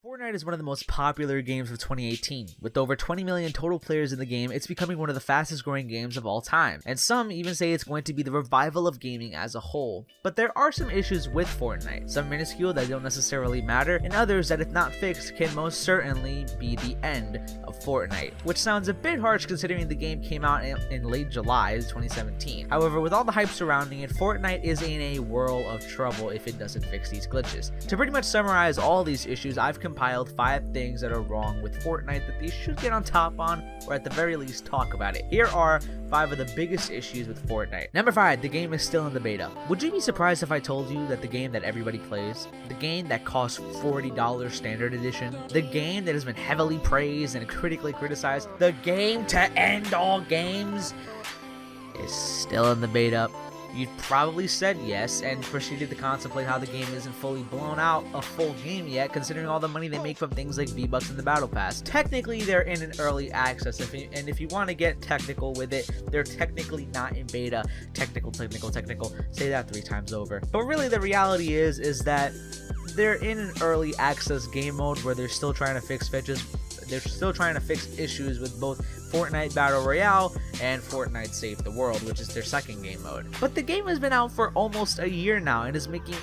Fortnite is one of the most popular games of 2018. With over 20 million total players in the game, it's becoming one of the fastest growing games of all time, and some even say it's going to be the revival of gaming as a whole. But there are some issues with Fortnite, some minuscule that don't necessarily matter, and others that if not fixed can most certainly be the end of Fortnite, which sounds a bit harsh considering the game came out in late July 2017. However, with all the hype surrounding it, Fortnite is in a whirl of trouble if it doesn't fix these glitches. To pretty much summarize all these issues, I've compiled 5 things that are wrong with Fortnite that they should get on top on, or at the very least talk about it. Here are 5 of the biggest issues with Fortnite. Number 5, the game is still in the beta. Would you be surprised if I told you that the game that everybody plays, the game that costs $40 standard edition, the game that has been heavily praised and critically criticized, the game to end all games, is still in the beta? You'd probably said yes and proceeded to contemplate how the game isn't fully blown out a full game yet, considering all the money they make from things like V-Bucks and the Battle Pass. Technically, they're in an early access, and if you want to get technical with it, they're technically not in beta. Technical, say that 3 times over. But really, the reality is that they're in an early access game mode where they're still trying to fix issues with both Fortnite Battle Royale and Fortnite Save the World, which is their second game mode. But the game has been out for almost a year now and is making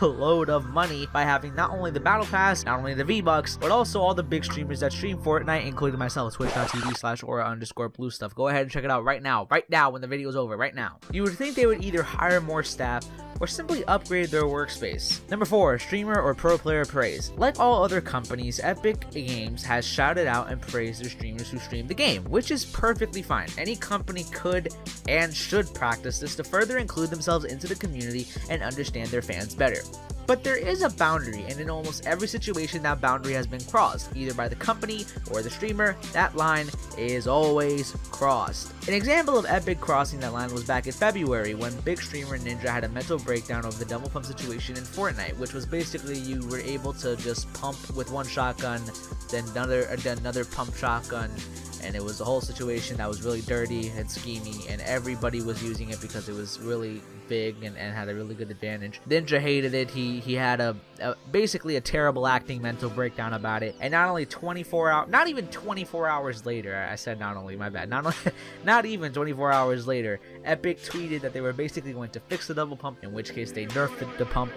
a load of money by having not only the Battle Pass, not only the V-Bucks, but also all the big streamers that stream Fortnite, including myself, twitch.tv/aura_blue stuff. Go ahead and check it out right now when the video is over, right now. You would think they would either hire more staff or simply upgrade their workspace. Number 4, streamer or pro player praise. Like all other companies, Epic Games has shouted out and praised their streamers who stream the game, which is perfectly fine. Any company could and should practice this to further include themselves into the community and understand their fans better. But there is a boundary, and in almost every situation that boundary has been crossed, either by the company or the streamer. That line is always crossed. An example of Epic crossing that line was back in February when big streamer Ninja had a mental breakdown over the double pump situation in Fortnite, which was basically you were able to just pump with one shotgun, then another pump shotgun, and it was a whole situation that was really dirty and schemy, and everybody was using it because it was really big and had a really good advantage. Ninja hated it. He had basically a terrible acting mental breakdown about it, and not even 24 hours later, I said not only, my bad, not even 24 hours later, Epic tweeted that they were basically going to fix the double pump, in which case they nerfed the pump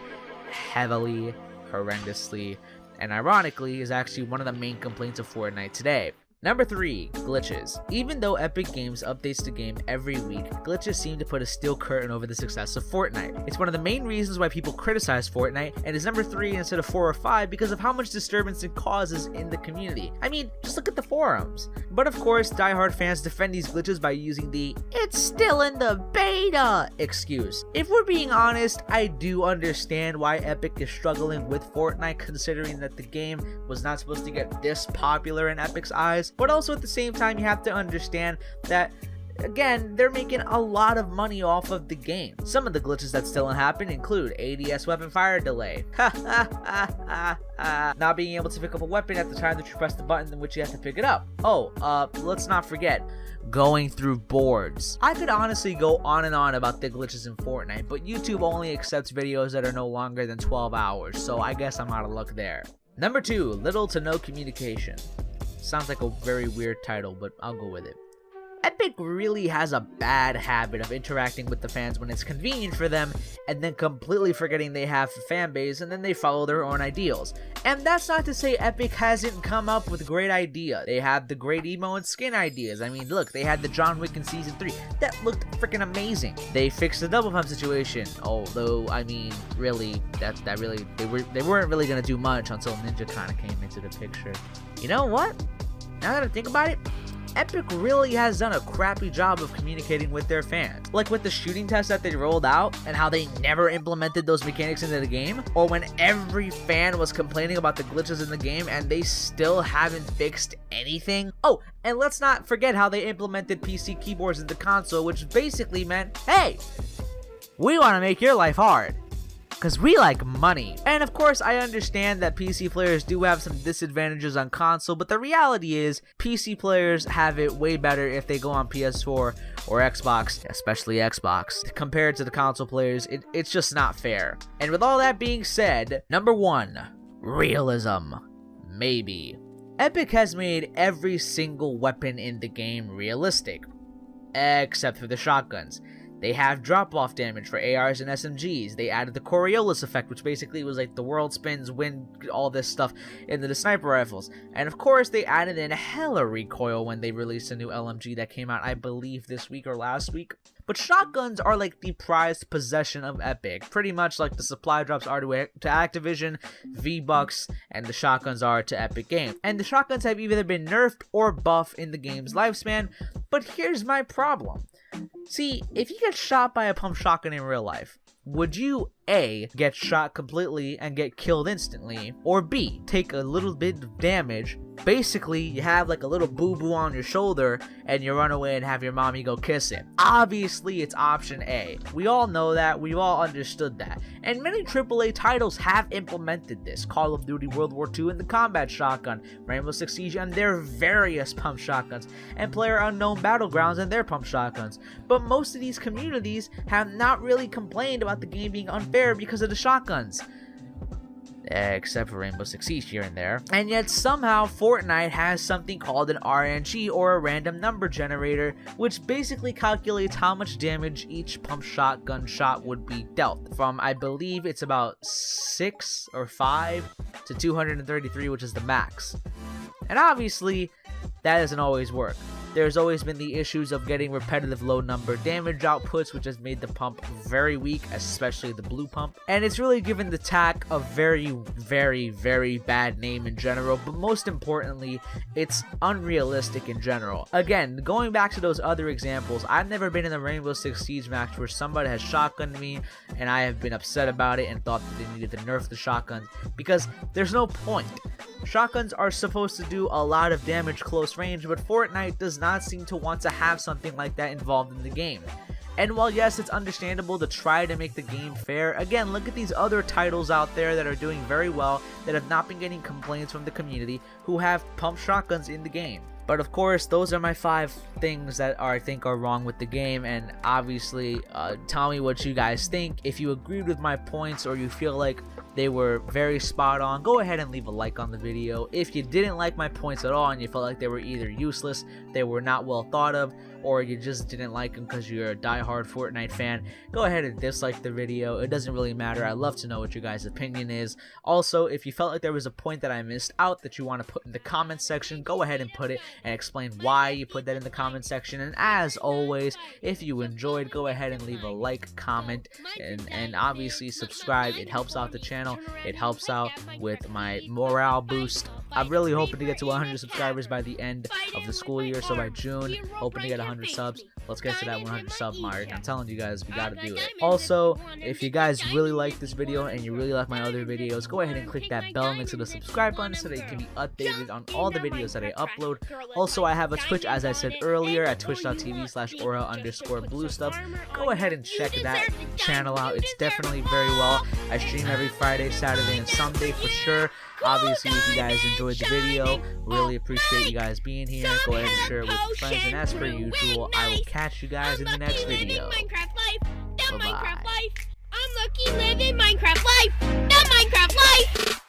heavily, horrendously, and ironically is actually one of the main complaints of Fortnite today. Number 3, glitches. Even though Epic Games updates the game every week, glitches seem to put a steel curtain over the success of Fortnite. It's one of the main reasons why people criticize Fortnite, and is number 3 instead of 4 or 5 because of how much disturbance it causes in the community. I mean, just look at the forums. But of course, diehard fans defend these glitches by using the "it's still in the beta" excuse. If we're being honest, I do understand why Epic is struggling with Fortnite, considering that the game was not supposed to get this popular in Epic's eyes. But also at the same time, you have to understand that, again, they're making a lot of money off of the game. Some of the glitches that still happen include ADS weapon fire delay, not being able to pick up a weapon at the time that you press the button in which you have to pick it up. Let's not forget going through boards. I could honestly go on and on about the glitches in Fortnite, but YouTube only accepts videos that are no longer than 12 hours, so I guess I'm out of luck there. Number 2, little to no communication. Sounds like a very weird title, but I'll go with it. Epic really has a bad habit of interacting with the fans when it's convenient for them, and then completely forgetting they have a fan base, and then they follow their own ideals. And that's not to say Epic hasn't come up with great ideas. They have the great emo and skin ideas. I mean, look, they had the John Wick in Season 3. That looked freaking amazing. They fixed the double pump situation, although, I mean, really, they weren't really gonna do much until Ninja kind of came into the picture. You know what? Now that I think about it, Epic really has done a crappy job of communicating with their fans. Like with the shooting test that they rolled out and how they never implemented those mechanics into the game, or when every fan was complaining about the glitches in the game and they still haven't fixed anything. Oh, and let's not forget how they implemented PC keyboards in the console, which basically meant, hey, we want to make your life hard, because we like money. And of course, I understand that PC players do have some disadvantages on console, but the reality is PC players have it way better if they go on PS4 or Xbox, especially Xbox, compared to the console players. It's just not fair. And with all that being said, number 1, realism. Maybe. Epic has made every single weapon in the game realistic, except for the shotguns. They have drop-off damage for ARs and SMGs. They added the Coriolis effect, which basically was like the world spins, wind, all this stuff into the sniper rifles. And of course, they added in hella recoil when they released a new LMG that came out, I believe, this week or last week. But shotguns are like the prized possession of Epic, pretty much like the supply drops are to Activision, V-Bucks, and the shotguns are to Epic Games. And the shotguns have either been nerfed or buffed in the game's lifespan, but here's my problem. See, if you get shot by a pump shotgun in real life, would you A, get shot completely and get killed instantly, or B, take a little bit of damage, basically you have like a little boo-boo on your shoulder and you run away and have your mommy go kiss him? Obviously it's option A. We all know that, we've all understood that, and many AAA titles have implemented this. Call of Duty World War II and the combat shotgun, Rainbow Six Siege and their various pump shotguns, and PlayerUnknown Battlegrounds and their pump shotguns. But most of these communities have not really complained about the game being unfair because of the shotguns, except for Rainbow Six Siege here and there. And yet somehow Fortnite has something called an RNG, or a random number generator, which basically calculates how much damage each pump shotgun shot would be dealt from, I believe it's about 6 or 5 to 233, which is the max. And obviously that doesn't always work. There's always been the issues of getting repetitive low number damage outputs, which has made the pump very weak, especially the blue pump. And it's really given the TAC a very, very, very bad name in general, but most importantly, it's unrealistic in general. Again, going back to those other examples, I've never been in a Rainbow Six Siege match where somebody has shotgunned me and I have been upset about it and thought that they needed to nerf the shotguns, because there's no point. Shotguns are supposed to do a lot of damage close range, but Fortnite does not seem to want to have something like that involved in the game. And while yes, it's understandable to try to make the game fair, again, look at these other titles out there that are doing very well, that have not been getting complaints from the community, who have pump shotguns in the game. But of course, those are my 5 things that I think are wrong with the game, and obviously, tell me what you guys think. If you agreed with my points or you feel like they were very spot on, go ahead and leave a like on the video. If you didn't like my points at all and you felt like they were either useless, they were not well thought of, or you just didn't like them because you're a diehard Fortnite fan, go ahead and dislike the video. It doesn't really matter. I love to know what your guys' opinion is. Also, if you felt like there was a point that I missed out that you want to put in the comment section, go ahead and put it and explain why you put that in the comment section. And as always, if you enjoyed, go ahead and leave a like, comment, and obviously subscribe. It helps out the channel. It helps out with my morale boost. I'm really hoping to get to 100 subscribers by the end of the school year, so by June, hoping to get 100 subs. Let's get to that 100 sub mark. I'm telling you guys, we gotta do it. Also, if you guys really like this video and you really like my other videos, go ahead and click that bell next to the subscribe button so that you can be updated on all the videos that I upload. Also, I have a Twitch, as I said earlier, at twitch.tv/aura_bluestuff. Go ahead and check that channel out. It's definitely very well. I stream every Friday, Saturday, and Sunday for sure. Obviously, if you guys enjoyed the video, really appreciate you guys being here. Go ahead and share it with your friends, and as per usual, I will catch you guys in the next video. Bye-bye. I'm lucky living Minecraft life. The Minecraft life.